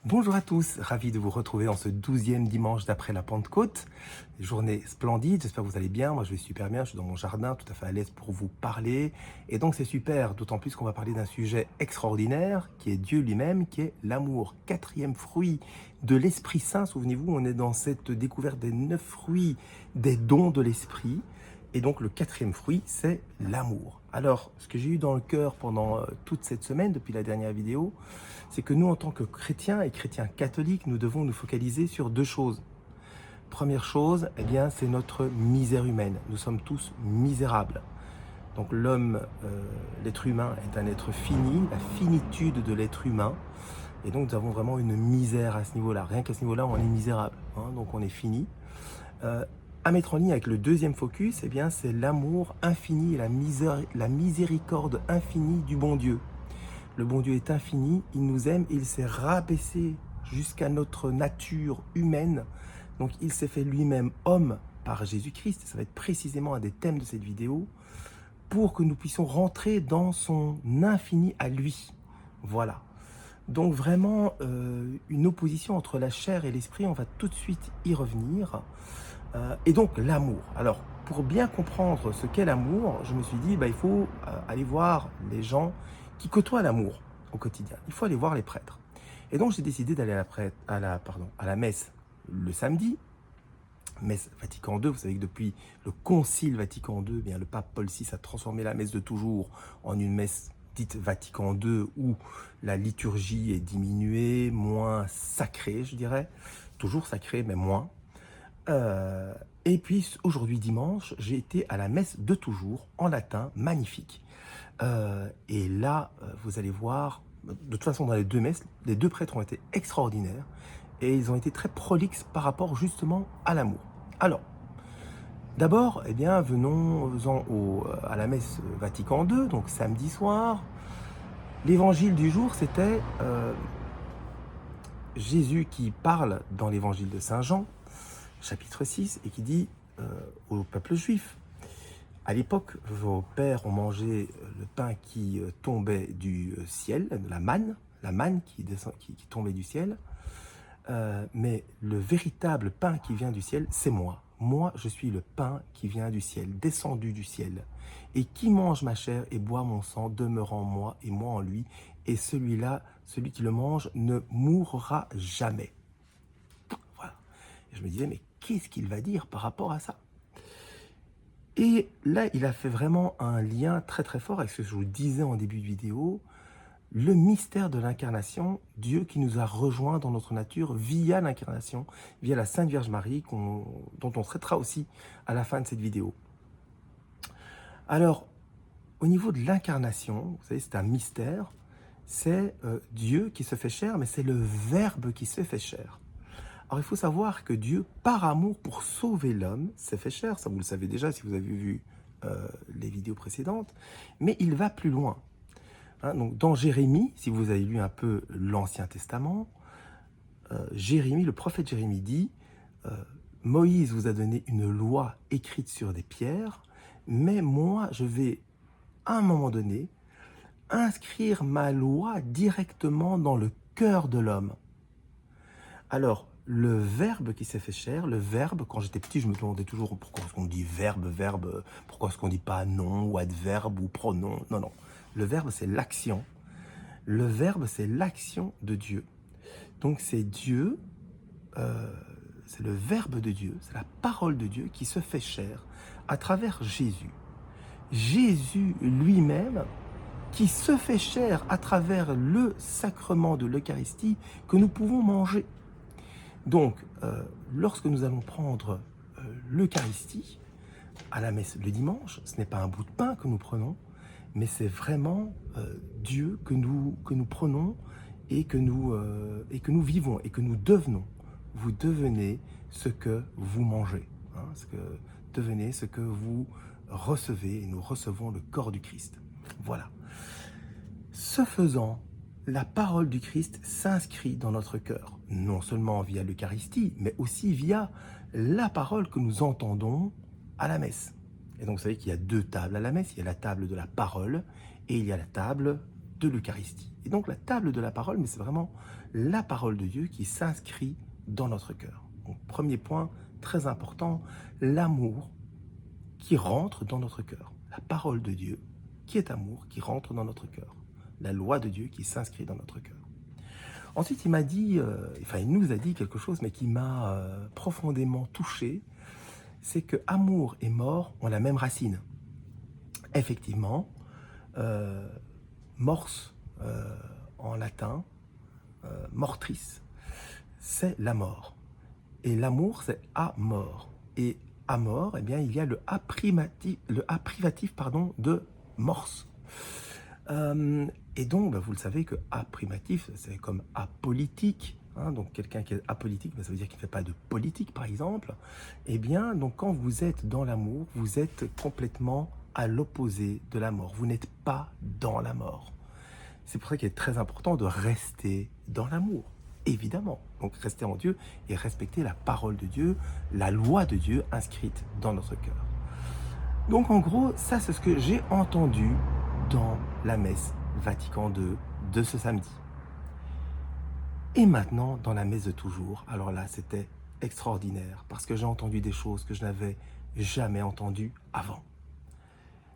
Bonjour à tous, ravi de vous retrouver en ce 12e dimanche d'après la Pentecôte. Journée splendide, j'espère que vous allez bien. Moi je vais super bien, je suis dans mon jardin tout à fait à l'aise pour vous parler. Et donc c'est super, d'autant plus qu'on va parler d'un sujet extraordinaire qui est Dieu lui-même, qui est l'amour. Quatrième fruit de l'Esprit Saint, souvenez-vous, on est dans cette découverte des 9 fruits des dons de l'Esprit. Et donc le quatrième fruit, c'est l'amour. Alors, ce que j'ai eu dans le cœur pendant toute cette semaine, depuis la dernière vidéo, c'est que nous, en tant que chrétiens et chrétiens catholiques, nous devons nous focaliser sur deux choses. Première chose, eh bien, c'est notre misère humaine. Nous sommes tous misérables. Donc l'homme, l'être humain est un être fini, la finitude de l'être humain. Et donc nous avons vraiment une misère à ce niveau-là. Rien qu'à ce niveau-là, on est misérable. Donc on est fini. À mettre en ligne avec le deuxième focus, eh bien, c'est l'amour infini et la miséricorde infinie du bon Dieu. Le bon Dieu est infini, il nous aime et il s'est rabaissé jusqu'à notre nature humaine. Donc il s'est fait lui-même homme par Jésus-Christ. Ça va être précisément un des thèmes de cette vidéo pour que nous puissions rentrer dans son infini à lui. Voilà. Donc vraiment une opposition entre la chair et l'esprit, on va tout de suite y revenir. Et donc l'amour. Alors pour bien comprendre ce qu'est l'amour, je me suis dit il faut aller voir les gens qui côtoient l'amour au quotidien. Il faut aller voir les prêtres. Et donc j'ai décidé d'aller à la messe le samedi, messe Vatican II. Vous savez que depuis le Concile Vatican II, le pape Paul VI a transformé la messe de toujours en une messe dite Vatican II où la liturgie est diminuée, moins sacrée, je dirais. Toujours sacrée, mais moins. Et puis aujourd'hui dimanche, j'ai été à la messe de toujours en latin, magnifique. Et là, vous allez voir, de toute façon dans les deux messes, les deux prêtres ont été extraordinaires et ils ont été très prolixes par rapport justement à l'amour. Alors, d'abord, venons-en à la messe Vatican II, donc samedi soir. L'évangile du jour, c'était Jésus qui parle dans l'évangile de Saint Jean, chapitre 6, et qui dit au peuple juif, à l'époque, vos pères ont mangé le pain qui tombait du ciel, la manne qui tombait du ciel, mais le véritable pain qui vient du ciel, c'est moi. Moi, je suis le pain qui vient du ciel, descendu du ciel. Et qui mange ma chair et boit mon sang demeure en moi et moi en lui, et celui qui le mange, ne mourra jamais. Voilà. Et je me disais, mais qu'est-ce qu'il va dire par rapport à ça ? Et là, il a fait vraiment un lien très très fort avec ce que je vous disais en début de vidéo, le mystère de l'incarnation, Dieu qui nous a rejoints dans notre nature via l'incarnation, via la Sainte Vierge Marie, dont on traitera aussi à la fin de cette vidéo. Alors, au niveau de l'incarnation, vous savez, c'est un mystère, c'est Dieu qui se fait chair, mais c'est le Verbe qui se fait chair. Alors, il faut savoir que Dieu, par amour pour sauver l'homme, s'est fait chair. Ça, vous le savez déjà si vous avez vu les vidéos précédentes. Mais il va plus loin. Donc, dans Jérémie, si vous avez lu un peu l'Ancien Testament, Jérémie, le prophète Jérémie dit Moïse vous a donné une loi écrite sur des pierres, mais moi, je vais, à un moment donné, inscrire ma loi directement dans le cœur de l'homme. Alors, le Verbe qui s'est fait chair, le Verbe, quand j'étais petit, je me demandais toujours pourquoi est-ce qu'on dit verbe, pourquoi est-ce qu'on ne dit pas nom ou adverbe ou pronom. Non, non. Le Verbe, c'est l'action. Le Verbe, c'est l'action de Dieu. Donc, c'est Dieu, c'est le Verbe de Dieu, c'est la parole de Dieu qui se fait chair à travers Jésus. Jésus lui-même qui se fait chair à travers le sacrement de l'Eucharistie que nous pouvons manger. Donc, lorsque nous allons prendre l'Eucharistie à la messe le dimanche, ce n'est pas un bout de pain que nous prenons, mais c'est vraiment Dieu que nous prenons et que nous vivons et que nous devenons. Vous devenez ce que vous mangez, devenez ce que vous recevez, et nous recevons le corps du Christ. Voilà. Ce faisant, la parole du Christ s'inscrit dans notre cœur, non seulement via l'Eucharistie, mais aussi via la parole que nous entendons à la messe. Et donc vous savez qu'il y a deux tables à la messe, il y a la table de la parole et il y a la table de l'Eucharistie. Et donc la table de la parole, mais c'est vraiment la parole de Dieu qui s'inscrit dans notre cœur. Donc, premier point très important, l'amour qui rentre dans notre cœur. La parole de Dieu qui est amour, qui rentre dans notre cœur. La loi de Dieu qui s'inscrit dans notre cœur. Ensuite, il m'a dit, il nous a dit quelque chose, mais qui m'a profondément touché, c'est que amour et mort ont la même racine. Effectivement, mors en latin, mortris, c'est la mort. Et l'amour, c'est amor. Et amor, eh bien, il y a le a privatif de mors. Et donc, vous le savez que a privatif, c'est comme apolitique. Hein, donc, quelqu'un qui est apolitique, ça veut dire qu'il ne fait pas de politique, par exemple. Eh bien, donc, quand vous êtes dans l'amour, vous êtes complètement à l'opposé de la mort. Vous n'êtes pas dans la mort. C'est pour ça qu'il est très important de rester dans l'amour, évidemment. Donc, rester en Dieu et respecter la parole de Dieu, la loi de Dieu inscrite dans notre cœur. Donc, en gros, ça, c'est ce que j'ai entendu dans la messe Vatican II de ce samedi. Et maintenant, dans la messe de toujours, alors là, c'était extraordinaire, parce que j'ai entendu des choses que je n'avais jamais entendues avant.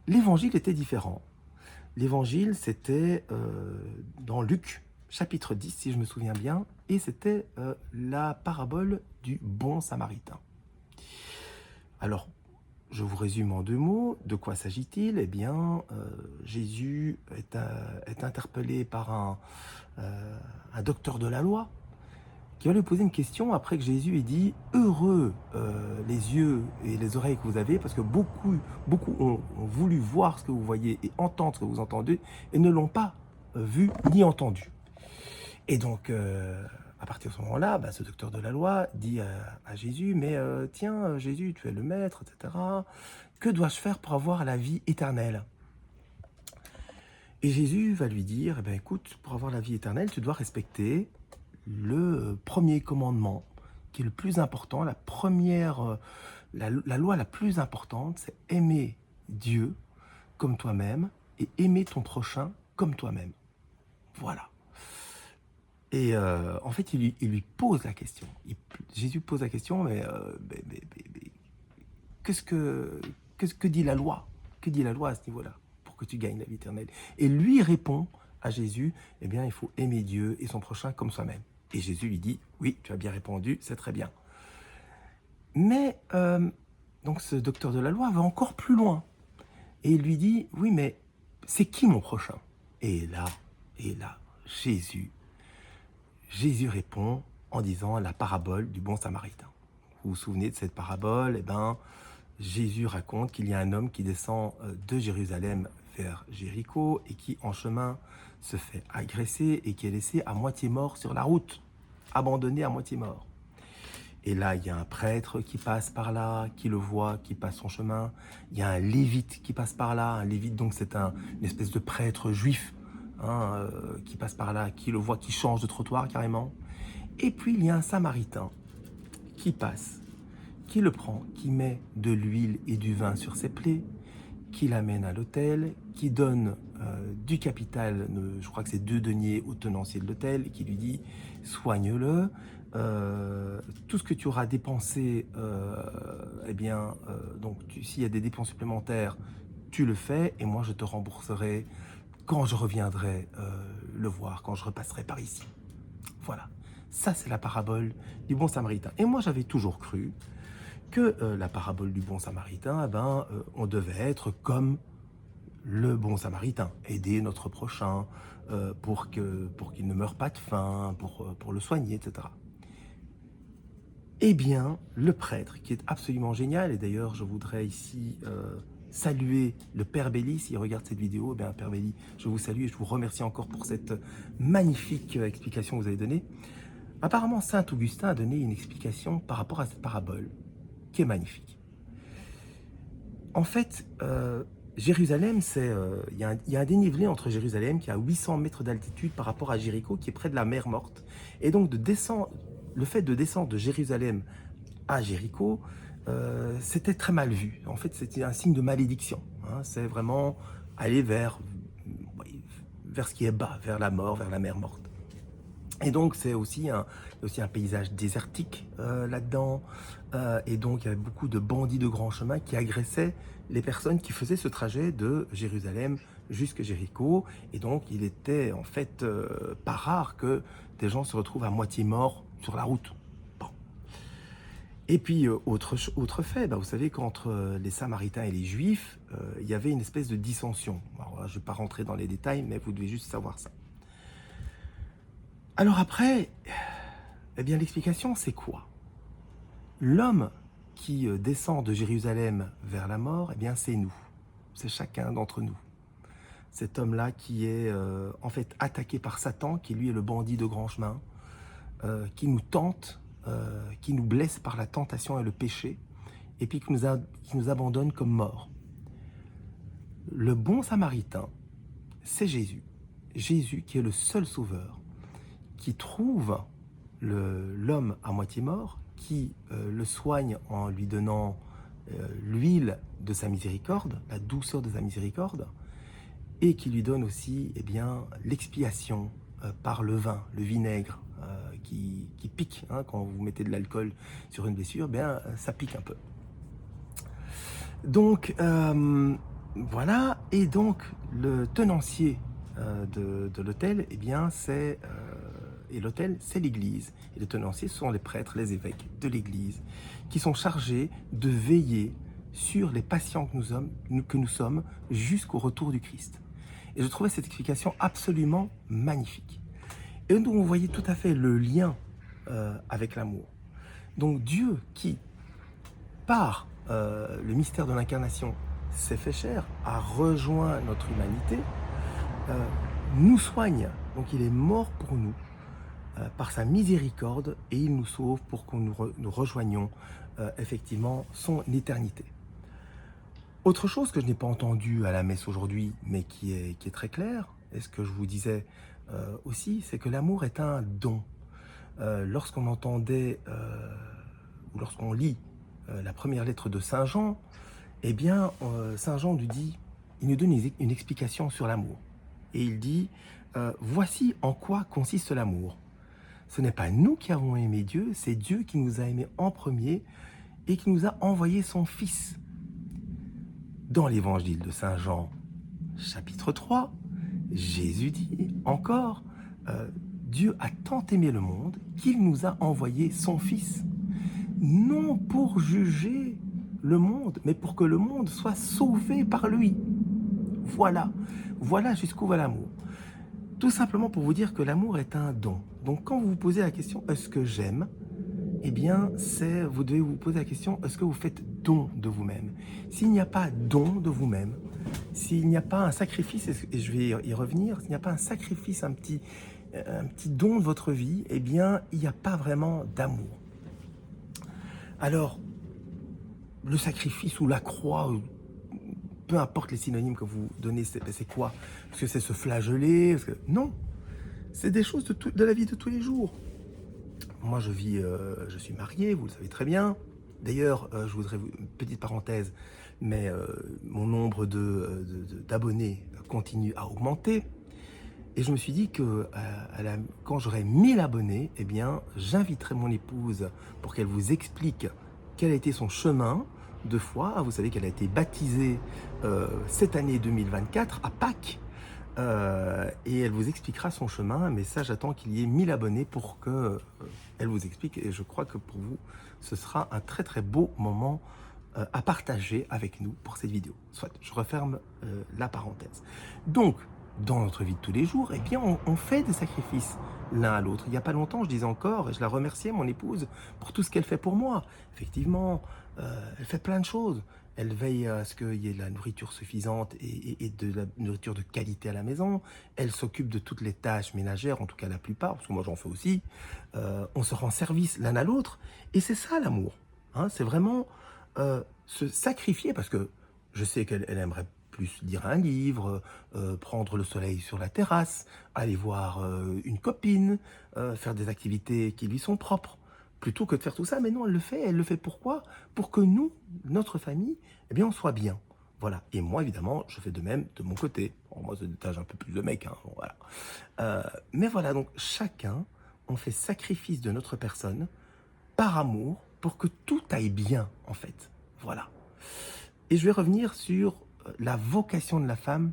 L'évangile était différent. L'évangile, c'était dans Luc, chapitre 10, si je me souviens bien, et c'était la parabole du bon samaritain. Alors, je vous résume en 2 mots. De quoi s'agit-il? Eh bien, Jésus est interpellé par un docteur de la loi qui va lui poser une question après que Jésus ait dit « Heureux les yeux et les oreilles que vous avez, parce que beaucoup ont voulu voir ce que vous voyez et entendre ce que vous entendez, et ne l'ont pas vu ni entendu. » Et donc, à partir de ce moment-là, ce docteur de la loi dit à Jésus, mais tiens, Jésus, tu es le maître, etc. Que dois-je faire pour avoir la vie éternelle? Et Jésus va lui dire, eh bien, écoute, pour avoir la vie éternelle, tu dois respecter le premier commandement, qui est le plus important, la loi la plus importante, c'est aimer Dieu comme toi-même et aimer ton prochain comme toi-même. Voilà. Et en fait, il lui pose la question. Jésus pose la question, mais qu'est-ce que dit la loi? Que dit la loi à ce niveau-là pour que tu gagnes la vie éternelle? Et lui répond à Jésus, eh bien, il faut aimer Dieu et son prochain comme soi-même. Et Jésus lui dit, oui, tu as bien répondu, c'est très bien. Mais, donc ce docteur de la loi va encore plus loin. Et il lui dit, oui, mais c'est qui mon prochain? Et là, Jésus répond en disant la parabole du bon samaritain. Vous vous souvenez de cette parabole? Eh bien, Jésus raconte qu'il y a un homme qui descend de Jérusalem vers Jéricho et qui, en chemin, se fait agresser et qui est laissé à moitié mort sur la route, abandonné à moitié mort. Et là, il y a un prêtre qui passe par là, qui le voit, qui passe son chemin. Il y a un lévite qui passe par là. Un lévite, donc, c'est une espèce de prêtre juif qui passe par là, qui le voit, qui change de trottoir carrément. Et puis, il y a un samaritain qui passe, qui le prend, qui met de l'huile et du vin sur ses plaies, qui l'amène à l'hôtel, qui donne du capital, je crois que c'est 2 deniers au tenancier de l'hôtel, qui lui dit « soigne-le ». Tout ce que tu auras dépensé, donc s'il y a des dépenses supplémentaires, tu le fais et moi je te rembourserai quand je reviendrai le voir, quand je repasserai par ici. Voilà, ça c'est la parabole du bon samaritain. Et moi j'avais toujours cru que la parabole du bon samaritain, on devait être comme le bon samaritain, aider notre prochain pour qu'il ne meure pas de faim, pour le soigner, etc. Eh bien, le prêtre, qui est absolument génial, et d'ailleurs, je voudrais ici saluer le Père Belli, s'il regarde cette vidéo, eh bien, Père Belli, je vous salue et je vous remercie encore pour cette magnifique explication que vous avez donnée. Apparemment, Saint Augustin a donné une explication par rapport à cette parabole, qui est magnifique. En fait, Jérusalem, il y a un dénivelé entre Jérusalem, qui est à 800 mètres d'altitude par rapport à Jéricho, qui est près de la mer Morte, et donc le fait de descendre de Jérusalem à Jéricho, c'était très mal vu. En fait, c'était un signe de malédiction. C'est vraiment aller vers ce qui est bas, vers la mort, vers la mer Morte. Et donc, aussi un paysage désertique là-dedans. Et donc, il y avait beaucoup de bandits de grand chemin qui agressaient les personnes qui faisaient ce trajet de Jérusalem jusqu'à Jéricho. Et donc, il était en fait pas rare que des gens se retrouvent à moitié morts sur la route. Bon. Et puis, autre fait, bah, vous savez qu'entre les Samaritains et les Juifs, il y avait une espèce de dissension. Alors là, je ne vais pas rentrer dans les détails, mais vous devez juste savoir ça. Alors après, eh bien l'explication c'est quoi? L'homme qui descend de Jérusalem vers la mort, eh bien c'est nous, c'est chacun d'entre nous. Cet homme-là qui est en fait attaqué par Satan, qui lui est le bandit de grand chemin, qui nous tente, qui nous blesse par la tentation et le péché, et puis qui nous abandonne comme morts. Le bon samaritain, c'est Jésus. Jésus qui est le seul sauveur, qui trouve l'homme à moitié mort, qui le soigne en lui donnant l'huile de sa miséricorde, la douceur de sa miséricorde, et qui lui donne aussi eh bien, l'expiation par le vin, le vinaigre, qui pique. Hein, quand vous mettez de l'alcool sur une blessure, bien, ça pique un peu. Donc, voilà. Et donc, le tenancier de l'autel, eh bien, et l'autel, c'est l'Église. Et les tenanciers sont les prêtres, les évêques de l'Église, qui sont chargés de veiller sur les patients que nous sommes jusqu'au retour du Christ. Et je trouvais cette explication absolument magnifique. Et donc, vous voyez tout à fait le lien avec l'amour. Donc, Dieu qui, par le mystère de l'incarnation, s'est fait chair, a rejoint notre humanité, nous soigne. Donc, il est mort pour nous par sa miséricorde et il nous sauve pour que nous rejoignions effectivement son éternité. Autre chose que je n'ai pas entendu à la messe aujourd'hui, mais qui est très clair, et ce que je vous disais aussi, c'est que l'amour est un don. Lorsqu'on entendait, ou lorsqu'on lit la première lettre de Saint Jean, eh bien, Saint Jean nous dit, il nous donne une explication sur l'amour. Et il dit, voici en quoi consiste l'amour. Ce n'est pas nous qui avons aimé Dieu, c'est Dieu qui nous a aimés en premier et qui nous a envoyé son Fils. Dans l'évangile de Saint Jean, chapitre 3, Jésus dit encore, Dieu a tant aimé le monde qu'il nous a envoyé son Fils, non pour juger le monde, mais pour que le monde soit sauvé par lui. Voilà jusqu'où va l'amour. Tout simplement pour vous dire que l'amour est un don. Donc quand vous vous posez la question, est-ce que j'aime? Eh bien, vous devez vous poser la question, est-ce que vous faites don de vous-même? S'il n'y a pas don de vous-même, s'il n'y a pas un sacrifice, et je vais y revenir, s'il n'y a pas un sacrifice, un petit don de votre vie, eh bien, il n'y a pas vraiment d'amour. Alors, le sacrifice ou la croix, peu importe les synonymes que vous donnez, c'est quoi? Est-ce que c'est se flageller? Non, c'est des choses de la vie de tous les jours. Moi, je suis marié, vous le savez très bien. D'ailleurs, je voudrais, une petite parenthèse, mais mon nombre d'abonnés continue à augmenter. Et je me suis dit que quand j'aurai 1000 abonnés, eh bien, j'inviterai mon épouse pour qu'elle vous explique quel a été son chemin de foi. Vous savez qu'elle a été baptisée cette année 2024 à Pâques. Et elle vous expliquera son chemin, mais ça j'attends qu'il y ait 1000 abonnés pour qu'elle vous explique, et je crois que pour vous ce sera un très très beau moment à partager avec nous pour cette vidéo. Soit, je referme la parenthèse. Donc, dans notre vie de tous les jours, eh bien on fait des sacrifices l'un à l'autre. Il n'y a pas longtemps, je disais encore, et je la remerciais, mon épouse, pour tout ce qu'elle fait pour moi. Effectivement, elle fait plein de choses. Elle veille à ce qu'il y ait de la nourriture suffisante et de la nourriture de qualité à la maison. Elle s'occupe de toutes les tâches ménagères, en tout cas la plupart, parce que moi j'en fais aussi. On se rend service l'un à l'autre. Et c'est ça l'amour. Hein, c'est vraiment se sacrifier, parce que je sais qu'elle aimerait plus lire un livre, prendre le soleil sur la terrasse, aller voir une copine, faire des activités qui lui sont propres, plutôt que de faire tout ça. Mais non, elle le fait pourquoi? Pour que nous, notre famille, eh bien, on soit bien. Voilà. Et moi, évidemment, je fais de même de mon côté. Bon, moi, c'est des tâches un peu plus de mec, hein, bon, voilà. Mais voilà, donc chacun, on fait sacrifice de notre personne par amour pour que tout aille bien, en fait. Voilà. Et je vais revenir sur la vocation de la femme,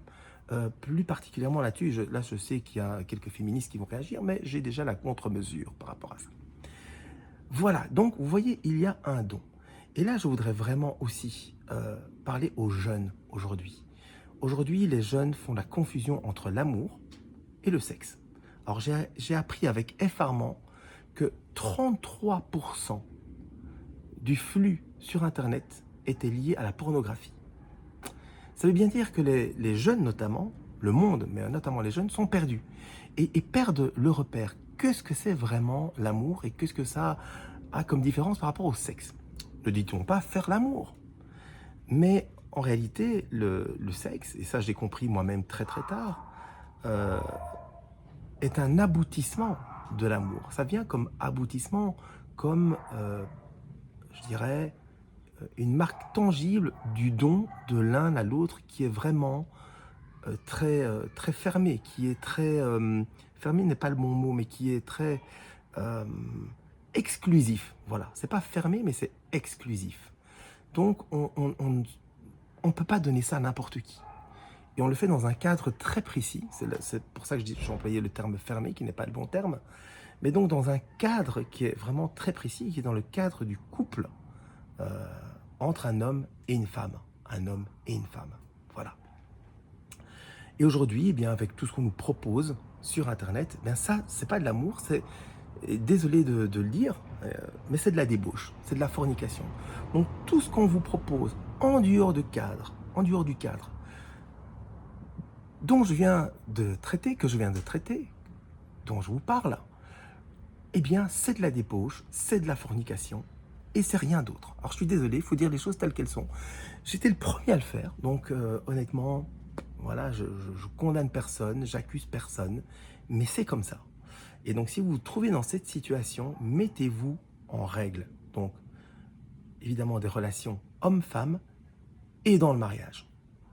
plus particulièrement là-dessus. Là, je sais qu'il y a quelques féministes qui vont réagir, mais j'ai déjà la contre-mesure par rapport à ça. Voilà, donc vous voyez, il y a un don. Et là, je voudrais vraiment aussi parler aux jeunes aujourd'hui. Aujourd'hui, les jeunes font la confusion entre l'amour et le sexe. Alors, j'ai appris avec effarement que 33% du flux sur Internet était lié à la pornographie. Ça veut bien dire que les jeunes notamment, le monde, mais notamment les jeunes, sont perdus et perdent le repère. Qu'est-ce que c'est vraiment l'amour et qu'est-ce que ça a comme différence par rapport au sexe? Ne dit-on pas faire l'amour? Mais en réalité, le sexe, et ça j'ai compris moi-même très très tard, est un aboutissement de l'amour. Ça vient comme aboutissement, comme, je dirais, une marque tangible du don de l'un à l'autre qui est vraiment très fermé, qui est très... fermé n'est pas le bon mot, mais qui est très euh, exclusif. Voilà, c'est pas fermé, mais c'est exclusif. Donc, on ne peut pas donner ça à n'importe qui. Et on le fait dans un cadre très précis. C'est pour ça que j'ai employé le terme fermé, qui n'est pas le bon terme. Mais donc, dans un cadre qui est vraiment très précis, qui est dans le cadre du couple entre un homme et une femme. Un homme et une femme. Voilà. Et aujourd'hui, eh bien, avec tout ce qu'on nous propose sur Internet, eh bien ça, c'est pas de l'amour, c'est, désolé de le dire, mais c'est de la débauche, c'est de la fornication. Donc tout ce qu'on vous propose en dehors du cadre, dont je viens de traiter, dont je vous parle, eh bien c'est de la débauche, c'est de la fornication, et c'est rien d'autre. Alors je suis désolé, il faut dire les choses telles qu'elles sont. J'étais le premier à le faire, donc honnêtement, voilà, je condamne personne, j'accuse personne, mais c'est comme ça. Et donc si vous vous trouvez dans cette situation, mettez-vous en règle. Donc évidemment des relations homme-femme et dans le mariage.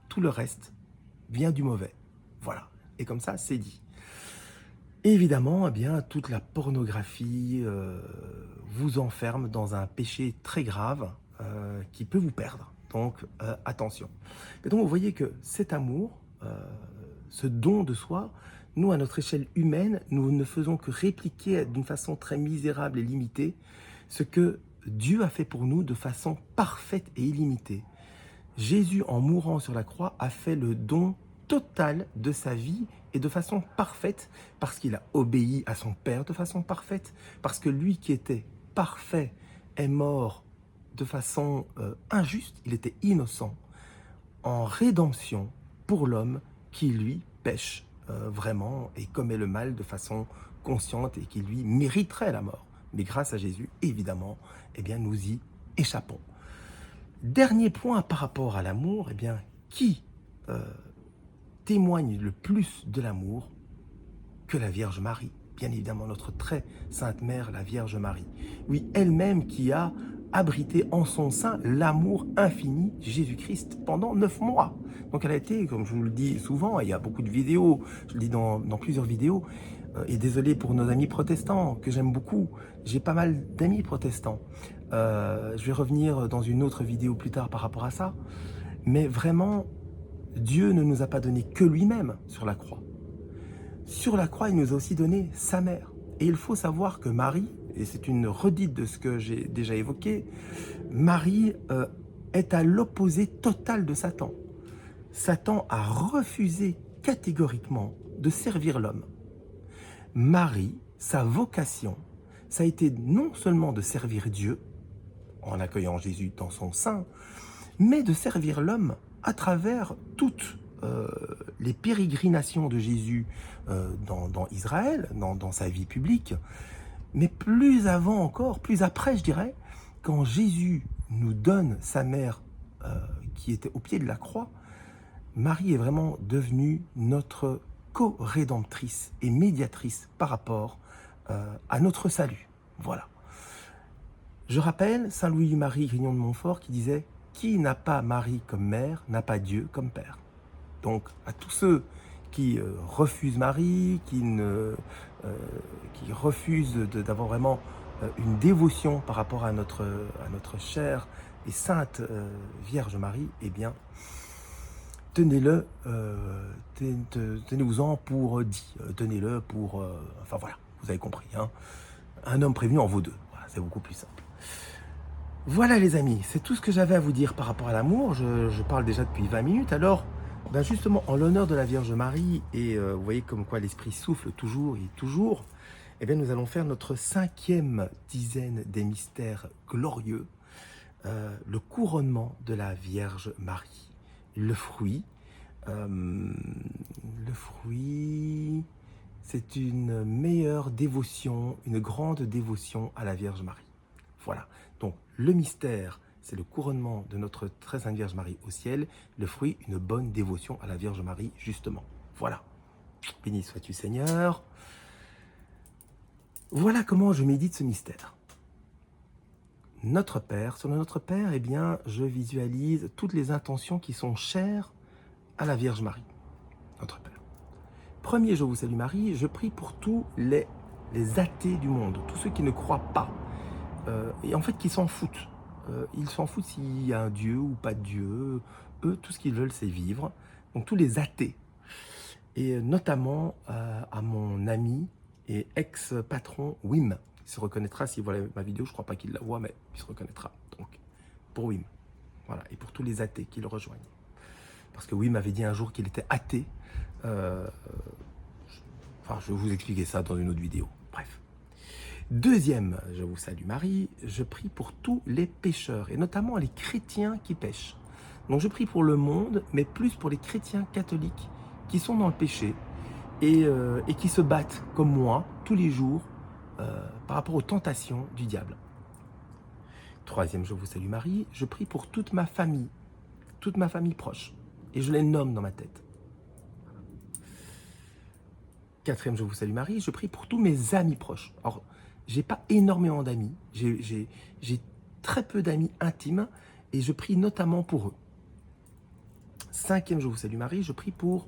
Tout le reste vient du mauvais. Voilà. Et comme ça, c'est dit. Et évidemment, eh bien, toute la pornographie vous enferme dans un péché très grave qui peut vous perdre. Donc, attention. Et donc, vous voyez que cet amour, ce don de soi, nous, à notre échelle humaine, nous ne faisons que répliquer d'une façon très misérable et limitée ce que Dieu a fait pour nous de façon parfaite et illimitée. Jésus, en mourant sur la croix, a fait le don total de sa vie et de façon parfaite, parce qu'il a obéi à son Père de façon parfaite, parce que lui qui était parfait est mort de façon injuste, il était innocent, en rédemption pour l'homme qui, lui, pêche vraiment et commet le mal de façon consciente et qui, lui, mériterait la mort. Mais grâce à Jésus, évidemment, eh bien, nous y échappons. Dernier point par rapport à l'amour, eh bien, qui témoigne le plus de l'amour que la Vierge Marie? Bien évidemment, notre très sainte mère, la Vierge Marie. Oui, elle-même qui a abrité en son sein l'amour infini de Jésus-Christ pendant 9 mois. Donc elle a été, comme je vous le dis souvent, il y a beaucoup de vidéos, je le dis dans plusieurs vidéos, et désolé pour nos amis protestants, que j'aime beaucoup, j'ai pas mal d'amis protestants. Je vais revenir dans une autre vidéo plus tard par rapport à ça, mais vraiment, Dieu ne nous a pas donné que lui-même sur la croix. Sur la croix, il nous a aussi donné sa mère. Et il faut savoir que Marie, et c'est une redite de ce que j'ai déjà évoqué, Marie est à l'opposé total de Satan. Satan a refusé catégoriquement de servir l'homme. Marie, sa vocation, ça a été non seulement de servir Dieu, en accueillant Jésus dans son sein, mais de servir l'homme à travers toutes les pérégrinations de Jésus dans Israël, dans sa vie publique, mais plus avant encore, plus après je dirais, quand Jésus nous donne sa mère qui était au pied de la croix, Marie est vraiment devenue notre co-rédemptrice et médiatrice par rapport à notre salut. Voilà. Je rappelle Saint Louis-Marie Grignon de Montfort qui disait « Qui n'a pas Marie comme mère n'a pas Dieu comme père ». Donc, à tous ceux qui refusent Marie, qui refusent d'avoir vraiment une dévotion par rapport à notre chère et sainte Vierge Marie, eh bien, tenez-le, tenez-vous-en pour dit, tenez-le pour... enfin voilà, vous avez compris, hein. Un homme prévenu en vaut deux, voilà, c'est beaucoup plus simple. Voilà les amis, c'est tout ce que j'avais à vous dire par rapport à l'amour. Je parle déjà depuis 20 minutes, alors ben justement en l'honneur de la Vierge Marie, et vous voyez comme quoi l'Esprit souffle toujours et toujours, eh bien nous allons faire notre 5e dizaine des mystères glorieux, le couronnement de la Vierge Marie. Le fruit, c'est une meilleure dévotion, une grande dévotion à la Vierge Marie. Voilà, donc le mystère, c'est le couronnement de notre très sainte Vierge Marie au ciel. Le fruit, une bonne dévotion à la Vierge Marie, justement. Voilà. Béni sois-tu Seigneur. Voilà comment je médite ce mystère. Notre Père, sur le Notre Père, eh bien, je visualise toutes les intentions qui sont chères à la Vierge Marie, notre Père. Premier, je vous salue Marie, je prie pour tous les athées du monde, tous ceux qui ne croient pas, et en fait qui s'en foutent. Ils s'en foutent s'il y a un Dieu ou pas de Dieu. Eux, tout ce qu'ils veulent, c'est vivre. Donc tous les athées. Et notamment à mon ami et ex-patron Wim. Il se reconnaîtra s'il voit ma vidéo. Je ne crois pas qu'il la voit, mais il se reconnaîtra. Donc, pour Wim. Voilà. Et pour tous les athées qui le rejoignent. Parce que Wim m'avait dit un jour qu'il était athée. Enfin, je vais vous expliquer ça dans une autre vidéo. Bref. Deuxième, je vous salue Marie, je prie pour tous les pécheurs, et notamment les chrétiens qui pêchent. Donc je prie pour le monde, mais plus pour les chrétiens catholiques qui sont dans le péché et qui se battent, comme moi, tous les jours, par rapport aux tentations du diable. Troisième, je vous salue Marie, je prie pour toute ma famille proche, et je les nomme dans ma tête. Quatrième, je vous salue Marie, je prie pour tous mes amis proches. Alors, j'ai pas énormément d'amis, j'ai très peu d'amis intimes, et je prie notamment pour eux. Cinquième, je vous salue Marie, je prie pour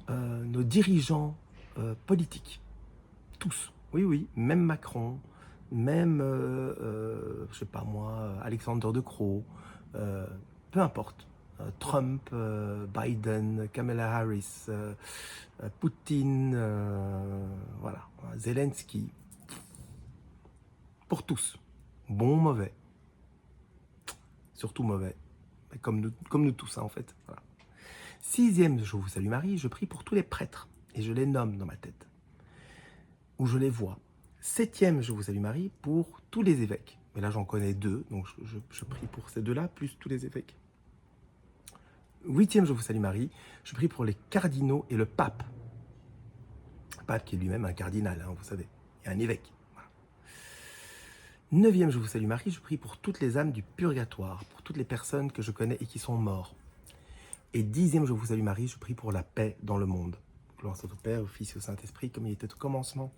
nos dirigeants politiques, tous, oui, même Macron, même, je sais pas moi, Alexander De Croo, peu importe, Trump, Biden, Kamala Harris, Poutine, voilà, Zelensky, pour tous, bon, mauvais, surtout mauvais, comme nous tous, hein, en fait. Voilà. Sixième, je vous salue Marie, je prie pour tous les prêtres, et je les nomme dans ma tête, ou je les vois. Septième, je vous salue Marie, pour tous les évêques, mais là j'en connais deux, donc je prie pour ces deux-là, plus tous les évêques. Huitième, je vous salue Marie, je prie pour les cardinaux et le pape. Le pape qui est lui-même un cardinal, hein, vous savez, il y a un évêque. Voilà. Neuvième, je vous salue Marie, je prie pour toutes les âmes du purgatoire, pour toutes les personnes que je connais et qui sont mortes. Et dixième, je vous salue Marie, je prie pour la paix dans le monde. Gloire soit au Père, au Fils et au Saint-Esprit, comme il était au commencement,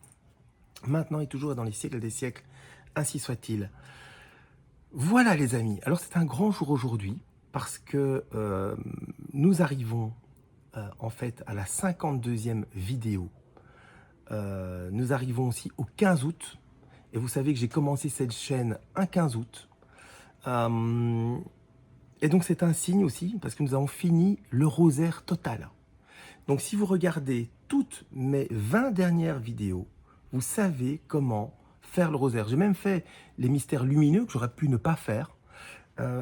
maintenant et toujours et dans les siècles des siècles, ainsi soit-il. Voilà les amis, alors c'est un grand jour aujourd'hui, parce que nous arrivons en fait à la 52e vidéo. Nous arrivons aussi au 15 août, et vous savez que j'ai commencé cette chaîne un 15 août. Et donc c'est un signe aussi, parce que nous avons fini le rosaire total. Donc si vous regardez toutes mes 20 dernières vidéos, vous savez comment faire le rosaire. J'ai même fait les mystères lumineux que j'aurais pu ne pas faire,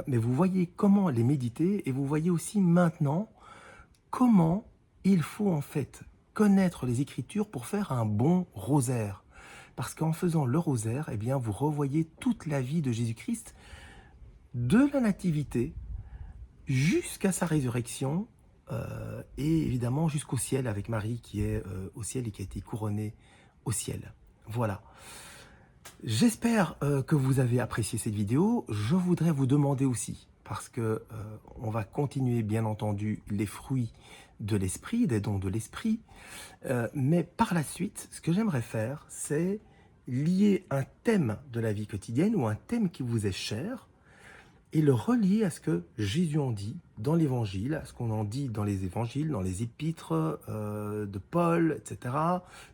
mais vous voyez comment les méditer, et vous voyez aussi maintenant comment il faut en fait connaître les Écritures pour faire un bon rosaire. Parce qu'en faisant le rosaire, eh bien, vous revoyez toute la vie de Jésus-Christ, de la nativité jusqu'à sa résurrection, et évidemment jusqu'au ciel avec Marie qui est au ciel et qui a été couronnée au ciel. Voilà. J'espère que vous avez apprécié cette vidéo. Je voudrais vous demander aussi, parce que on va continuer bien entendu les fruits de l'esprit, des dons de l'esprit, mais par la suite, ce que j'aimerais faire, c'est lier un thème de la vie quotidienne ou un thème qui vous est cher et le relier à ce que Jésus en dit dans l'Évangile, à ce qu'on en dit dans les Évangiles, dans les épîtres de Paul, etc.,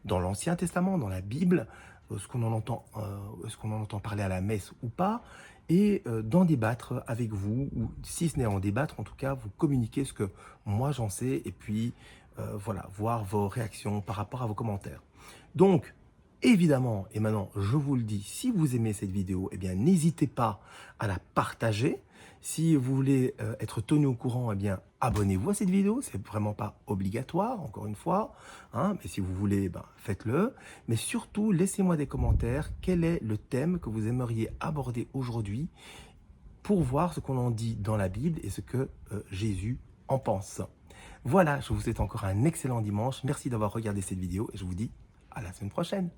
dans l'Ancien Testament, dans la Bible, ce qu'on en entend parler à la messe ou pas, et d'en débattre avec vous, ou si ce n'est en débattre, en tout cas, vous communiquer ce que moi j'en sais, et puis voilà, voir vos réactions par rapport à vos commentaires. Donc, évidemment, et maintenant je vous le dis, si vous aimez cette vidéo, eh bien n'hésitez pas à la partager. Si vous voulez être tenu au courant, eh bien abonnez-vous à cette vidéo, c'est vraiment pas obligatoire, encore une fois, hein, mais si vous voulez, ben, faites-le. Mais surtout, laissez-moi des commentaires, quel est le thème que vous aimeriez aborder aujourd'hui pour voir ce qu'on en dit dans la Bible et ce que Jésus en pense. Voilà, je vous souhaite encore un excellent dimanche, merci d'avoir regardé cette vidéo et je vous dis à la semaine prochaine.